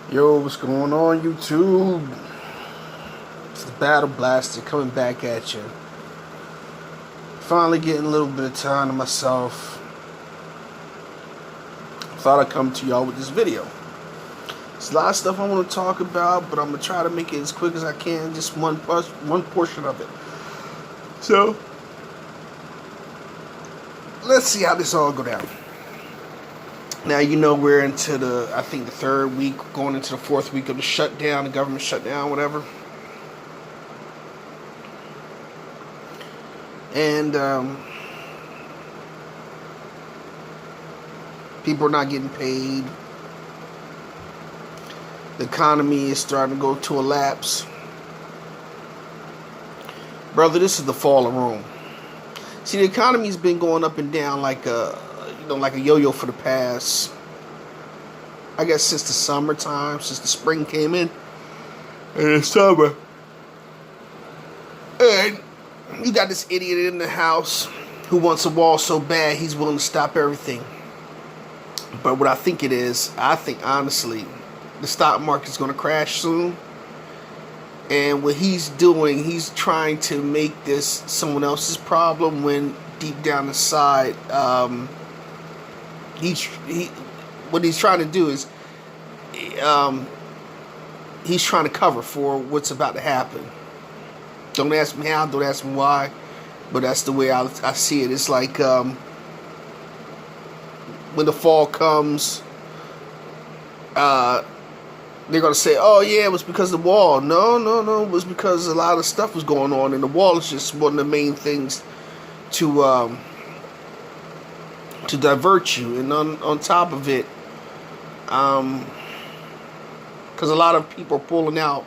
Yo, what's going on, YouTube? It's the Battle Blaster coming back at you. Finally getting a little bit of time to myself. Thought I'd come to y'all with this video. There's a lot of stuff I want to talk about, but I'm going to try to make it as quick as I can, just one portion of it. So, let's see how this all go down. Now, we're into the third week, going into the fourth week of the shutdown, the government shutdown, whatever. And people are not getting paid. The economy is starting to go to a lapse. Brother, this is the fall of Rome. See, the economy's been going up and down like a yo-yo for the past, I guess, since the summertime, since the spring came in. And the summer. And you got this idiot in the house who wants a wall so bad he's willing to stop everything. But what I think it is, honestly, the stock market's going to crash soon. And what he's doing, he's trying to make this someone else's problem when deep down inside, what he's trying to do is he's trying to cover for what's about to happen. Don't ask me how, don't ask me why, but that's the way I see it. It's like when the fall comes, they're going to say, oh yeah, it was because of the wall. No, it was because a lot of stuff was going on, and the wall is just one of the main things to divert you. And on top of it, because a lot of people are pulling out,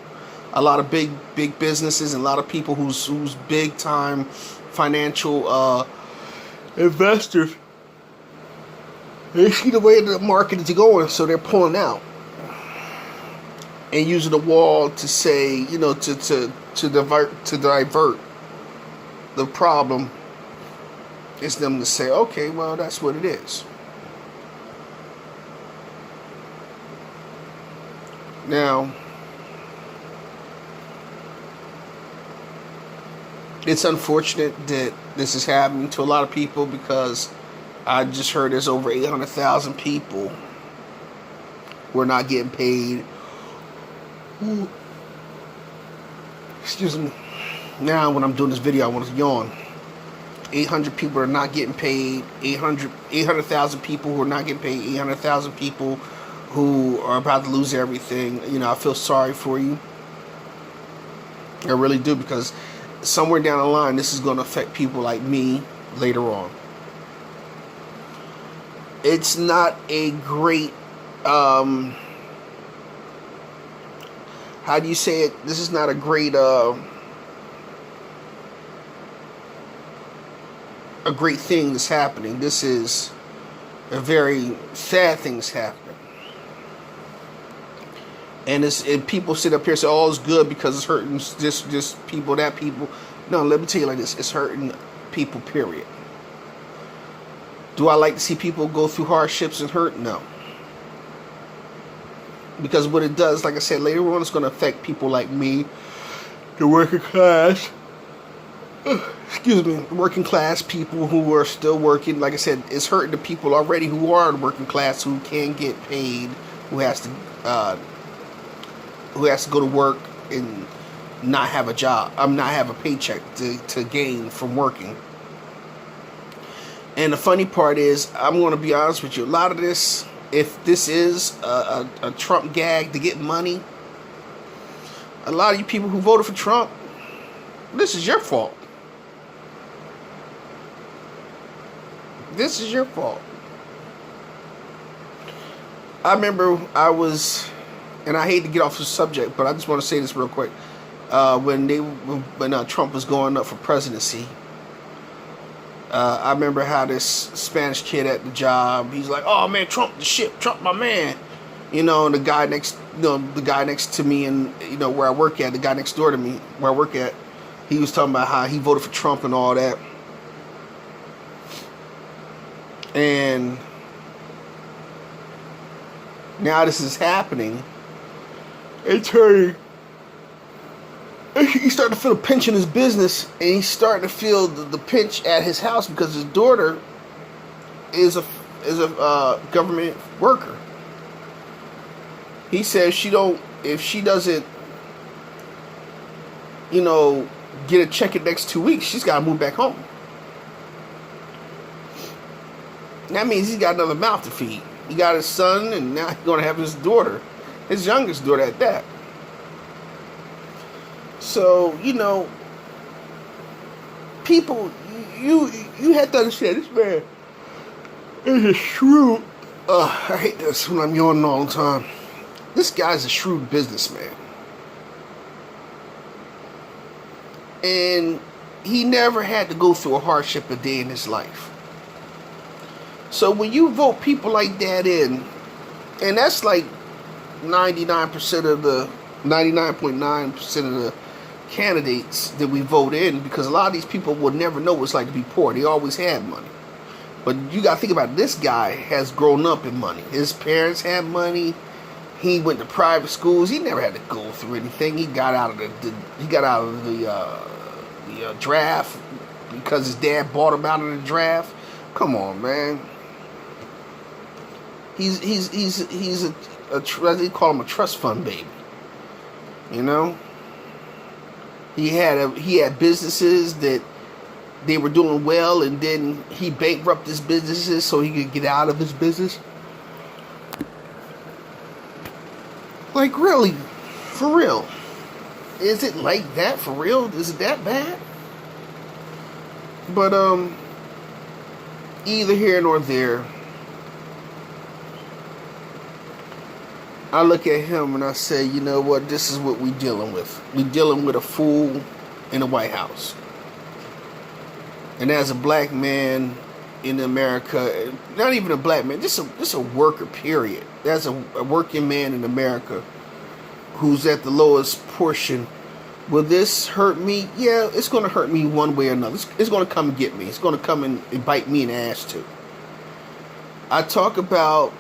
a lot of big businesses, and a lot of people who's big time financial investors, they see the way the market is going, so they're pulling out and using the wall to say, to divert the problem. It's them to say, okay, well, that's what it is. Now, it's unfortunate that this is happening to a lot of people, because I just heard there's over 800,000 people who are not getting paid. Excuse me. Now, when I'm doing this video, I want to yawn. 800 people are not getting paid. 800,000 people who are not getting paid. 800,000 people who are about to lose everything. I feel sorry for you. I really do, because somewhere down the line, this is going to affect people like me later on. It's not a great, how do you say it? This is not a great, a great thing that's happening. This is a very sad thing that's happening. And people sit up here and say, oh, it's good because it's hurting this people, that people. No, let me tell you like this. It's hurting people, period. Do I like to see people go through hardships and hurt? No. Because what it does, like I said, later on, it's going to affect people like me, the working class. Excuse me, working class people who are still working. Like I said, it's hurting the people already who are working class, who can get paid, who has to go to work and not have a job. Not have a paycheck to gain from working. And the funny part is, I'm going to be honest with you, a lot of this, if this is a Trump gag to get money, a lot of you people who voted for Trump, this is your fault. This is your fault. I remember and I hate to get off the subject, but I just want to say this real quick. When Trump was going up for presidency, I remember how this Spanish kid at the job, he's like, "Oh man, Trump the shit, Trump my man," and the guy next to me, and where I work at, the guy next door to me where I work at, he was talking about how he voted for Trump and all that. And now this is happening, and turning. He's starting to feel a pinch in his business, and he's starting to feel the pinch at his house because his daughter is a government worker. He says if she doesn't, get a check in the next 2 weeks, she's got to move back home. And that means he's got another mouth to feed. He got his son, and now he's going to have his daughter, his youngest daughter at that. So, people, you have to understand, this man is a shrewd, I hate this when I'm yawning all the time. This guy's a shrewd businessman. And he never had to go through a hardship a day in his life. So when you vote people like that in, and that's like 99.9% of the candidates that we vote in, because a lot of these people will never know what it's like to be poor. They always had money. But you got to think about it. This guy has grown up in money. His parents had money. He went to private schools. He never had to go through anything. He got out of the draft because his dad bought him out of the draft. Come on, man. He's they call him a trust fund baby. He had businesses that they were doing well, and then he bankrupted his businesses so he could get out of his business. Like, really? For real? Is it like that for real? Is it that bad? But, either here nor there, I look at him and I say, you know what? This is what we dealing with. We dealing with a fool in the White House. And as a black man in America, not even a black man, just a worker, period. As a working man in America who's at the lowest portion, will this hurt me? Yeah, it's going to hurt me one way or another. It's going to come and get me. It's going to come and bite me in the ass too. I talk about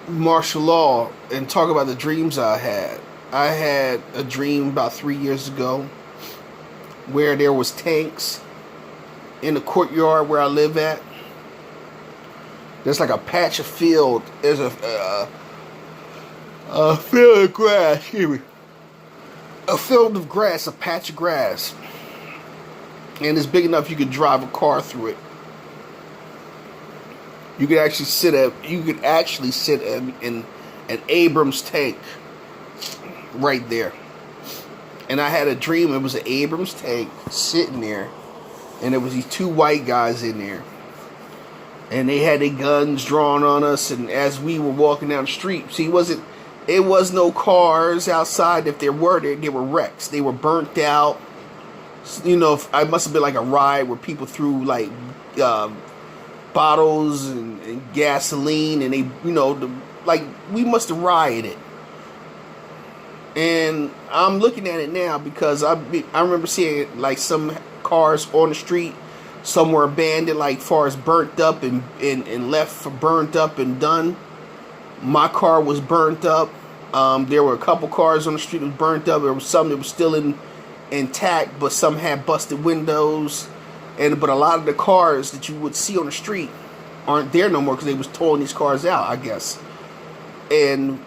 martial law and talk about the dreams I had. I had a dream about 3 years ago where there was tanks in the courtyard where I live at. There's like a patch of field. There's a field of grass. Excuse me. A field of grass, a patch of grass, and it's big enough you could drive a car through it. You could actually sit in an Abrams tank right there. And I had a dream. It was an Abrams tank sitting there, and there was these two white guys in there, and they had their guns drawn on us. And as we were walking down the street, see, it was no cars outside. If there were, they were wrecks. They were burnt out. I must have been like a ride where people threw like bottles and gasoline, and they, we must have rioted. And I'm looking at it now because I remember seeing like some cars on the street. Some were abandoned, like far as burnt up and left for burnt up and done. My car was burnt up. There were a couple cars on the street that was burnt up. There was some that was still intact, but some had busted windows. But a lot of the cars that you would see on the street aren't there no more because they was towing these cars out, I guess. And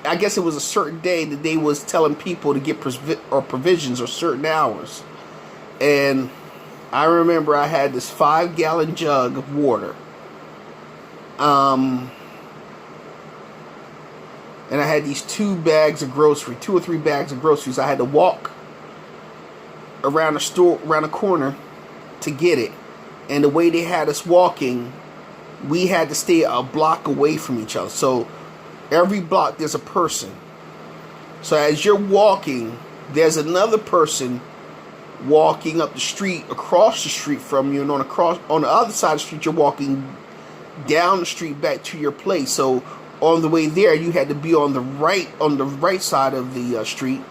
I guess it was a certain day that they was telling people to get provisions or certain hours. And I remember I had this 5-gallon jug of water. And I had these 2 or 3 bags of groceries. I had to walk around the corner to get it. And the way they had us walking, we had to stay a block away from each other. So every block there's a person. So as you're walking, there's another person walking up the street, across the street from you, and on the other side of the street you're walking down the street back to your place. So on the way there, you had to be on the right side of the street.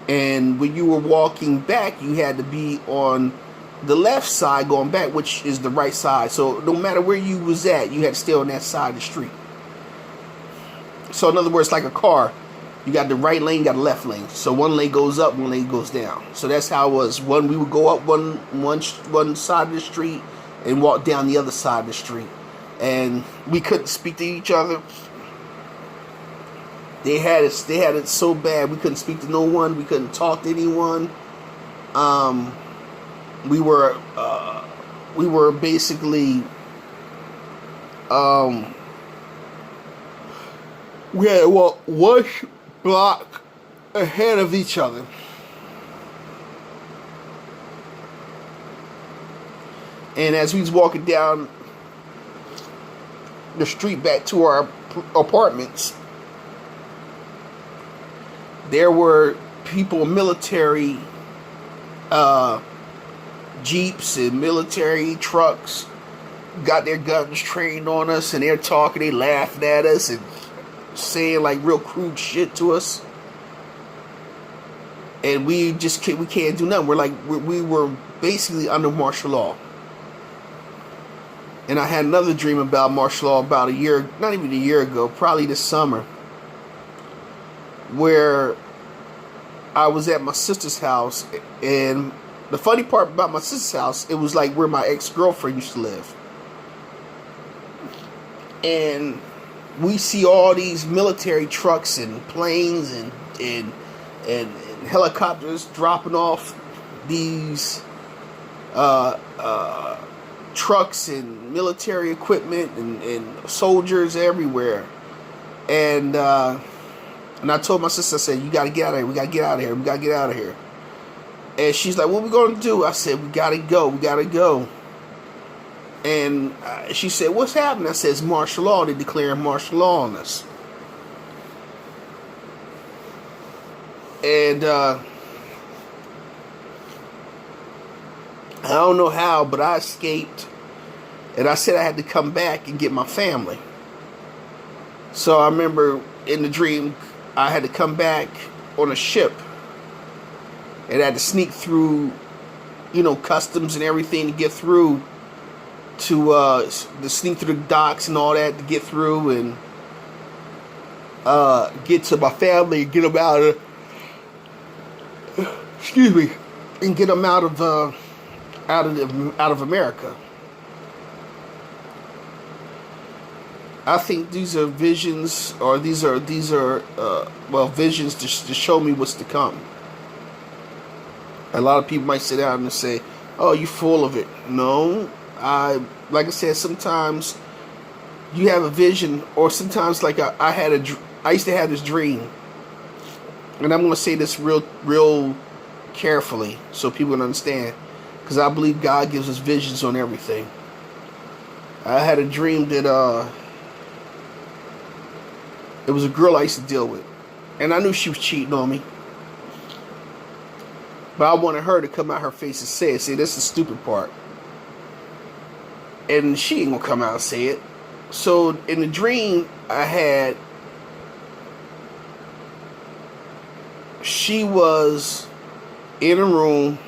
And when you were walking back, you had to be on the left side going back, which is the right side. So no matter where you was at, you had to stay on that side of the street. So in other words, like a car, you got the right lane, you got the left lane. So one lane goes up, one lane goes down. So that's how it was. We would go up one side of the street and walk down the other side of the street, and we couldn't speak to each other. They had it so bad we couldn't speak to no one. We couldn't talk to anyone. We were basically we had one block ahead of each other. And as we was walking down the street back to our apartments, there were people, military jeeps and military trucks, got their guns trained on us, and they're talking, they laughing at us and saying like real crude shit to us. And we can't do nothing. We were basically under martial law. And I had another dream about martial law about not even a year ago, probably this summer, where I was at my sister's house. And the funny part about my sister's house, it was like where my ex-girlfriend used to live. And we see all these military trucks and planes and helicopters dropping off these trucks and military equipment and soldiers everywhere. And I told my sister, I said, you got to get out of here. We got to get out of here. We got to get out of here. And she's like, what are we going to do? I said, we got to go. We got to go. And she said, what's happening? I said, it's martial law. They're declaring martial law on us. And I don't know how, but I escaped. And I said I had to come back and get my family. So I remember in the dream, I had to come back on a ship. And I had to sneak through, customs and everything to get through. To sneak through the docks and all that to get through and get to my family and get them out of, and get them out of America. I think these are visions, or these are visions to show me what's to come. A lot of people might sit down and say, "Oh, you're full of it." No. Like I said, sometimes you have a vision, or sometimes like I used to have this dream, and I'm going to say this real carefully so people can understand, because I believe God gives us visions on everything. I had a dream that it was a girl I used to deal with, and I knew she was cheating on me, but I wanted her to come out her face and say it. See, this is the stupid part. And she ain't gonna come out and say it. So in the dream I had, she was in a room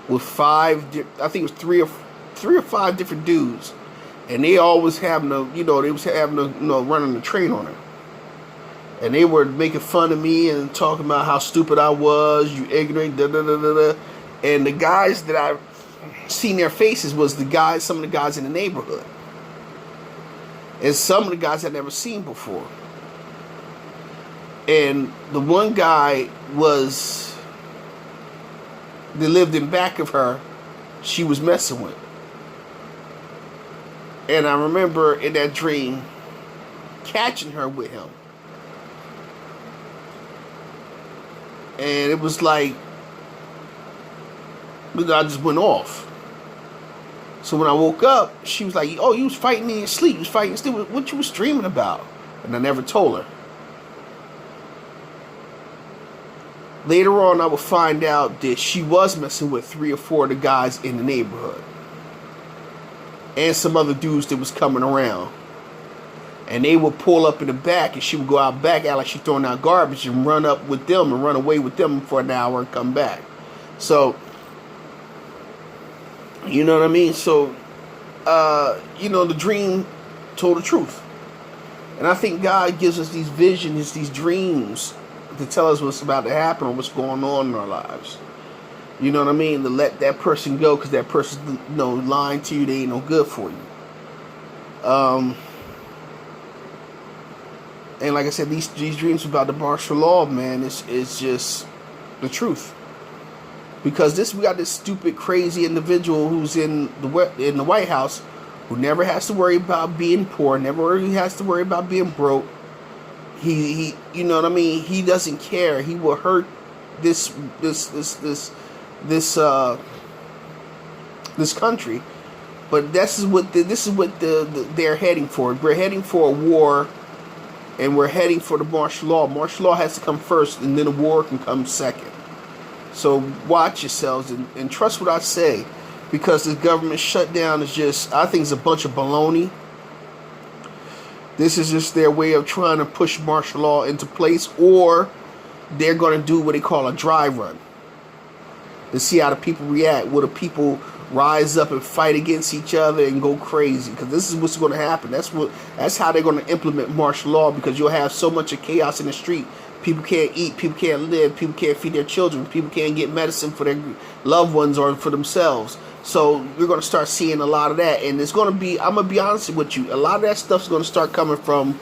with I think it was three or five different dudes, and they always having running the train on her, and they were making fun of me and talking about how stupid I was, you ignorant, da da da da da. And the guys that I seen their faces was some of the guys in the neighborhood, and some of the guys I'd never seen before. And the one guy that lived in back of her, she was messing with. And I remember in that dream catching her with him, and it was like I just went off. So when I woke up, she was like, "Oh, you was fighting in your sleep. You was fighting in your sleep. What you was dreaming about?" And I never told her. Later on, I would find out that she was messing with 3 or 4 of the guys in the neighborhood, and some other dudes that was coming around. And they would pull up in the back, and she would go out back, act like she's throwing out garbage, and run up with them and run away with them for an hour and come back. So, you know what I mean? So, the dream told the truth. And I think God gives us these visions, these dreams, to tell us what's about to happen or what's going on in our lives. You know what I mean? To let that person go because that person, lying to you, they ain't no good for you. And like I said, these dreams about the martial law, man, is just the truth. Because we got this stupid, crazy individual who's in the White House, who never has to worry about being poor, never has to worry about being broke. He you know what I mean? He doesn't care. He will hurt this country. But this is what they're heading for. We're heading for a war, and we're heading for the martial law. Martial law has to come first, and then the war can come second. So watch yourselves and trust what I say, because this government shutdown is just, I think it's a bunch of baloney. This is just their way of trying to push martial law into place, or they're going to do what they call a dry run to see how the people react. Will the people rise up and fight against each other and go crazy? Because this is what's going to happen. That's how they're going to implement martial law, because you'll have so much of chaos in the street. People can't eat, people can't live, people can't feed their children, people can't get medicine for their loved ones or for themselves. So we're going to start seeing a lot of that. And it's going to be, I'm going to be honest with you, a lot of that stuff's going to start coming from,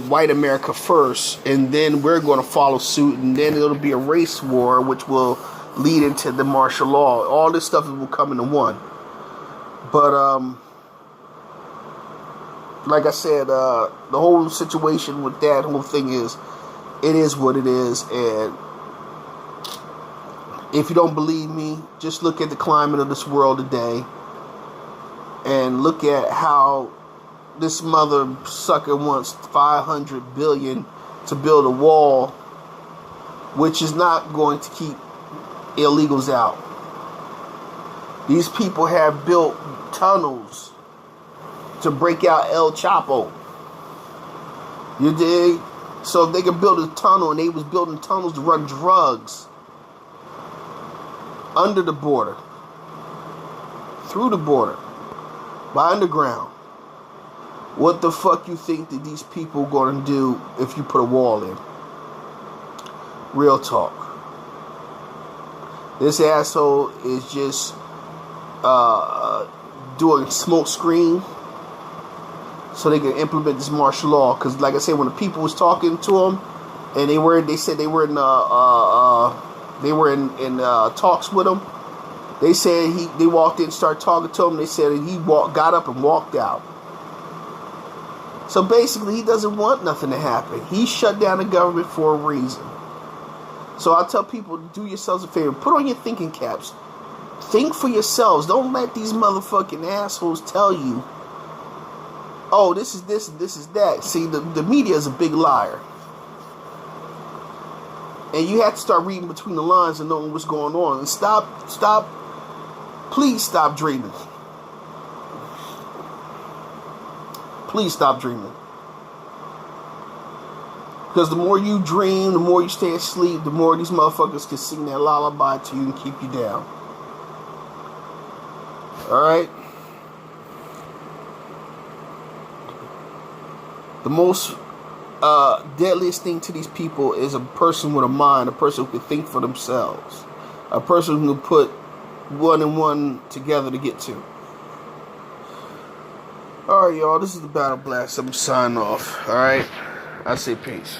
white America first. And then we're going to follow suit. And then it'll be a race war, which will lead into the martial law. All this stuff will come into one. But, like I said, the whole situation with that whole thing is, it is what it is. And if you don't believe me, just look at the climate of this world today, and look at how this mother sucker wants $500 billion to build a wall, which is not going to keep illegals out. These people have built tunnels to break out El Chapo. You dig? So if they could build a tunnel, and they was building tunnels to run drugs under the border, through the border, by underground, what the fuck you think that these people gonna do if you put a wall in? Real talk. This asshole is just doing smokescreen so they can implement this martial law. Because, like I said, when the people was talking to him, and they said they were in talks with him. They said they walked in and started talking to him. They said he got up and walked out. So basically, he doesn't want nothing to happen. He shut down the government for a reason. So I tell people, do yourselves a favor. Put on your thinking caps. Think for yourselves. Don't let these motherfucking assholes tell you, oh, this is this and this is that. See, the media is a big liar. And you have to start reading between the lines and knowing what's going on. And please stop dreaming. Please stop dreaming. Because the more you dream, the more you stay asleep, the more these motherfuckers can sing that lullaby to you and keep you down. Alright? The most deadliest thing to these people is a person with a mind, a person who can think for themselves, a person who can put one and one together to get two. Alright, y'all, this is the Battle Blast. I'm signing off. Alright? I say peace.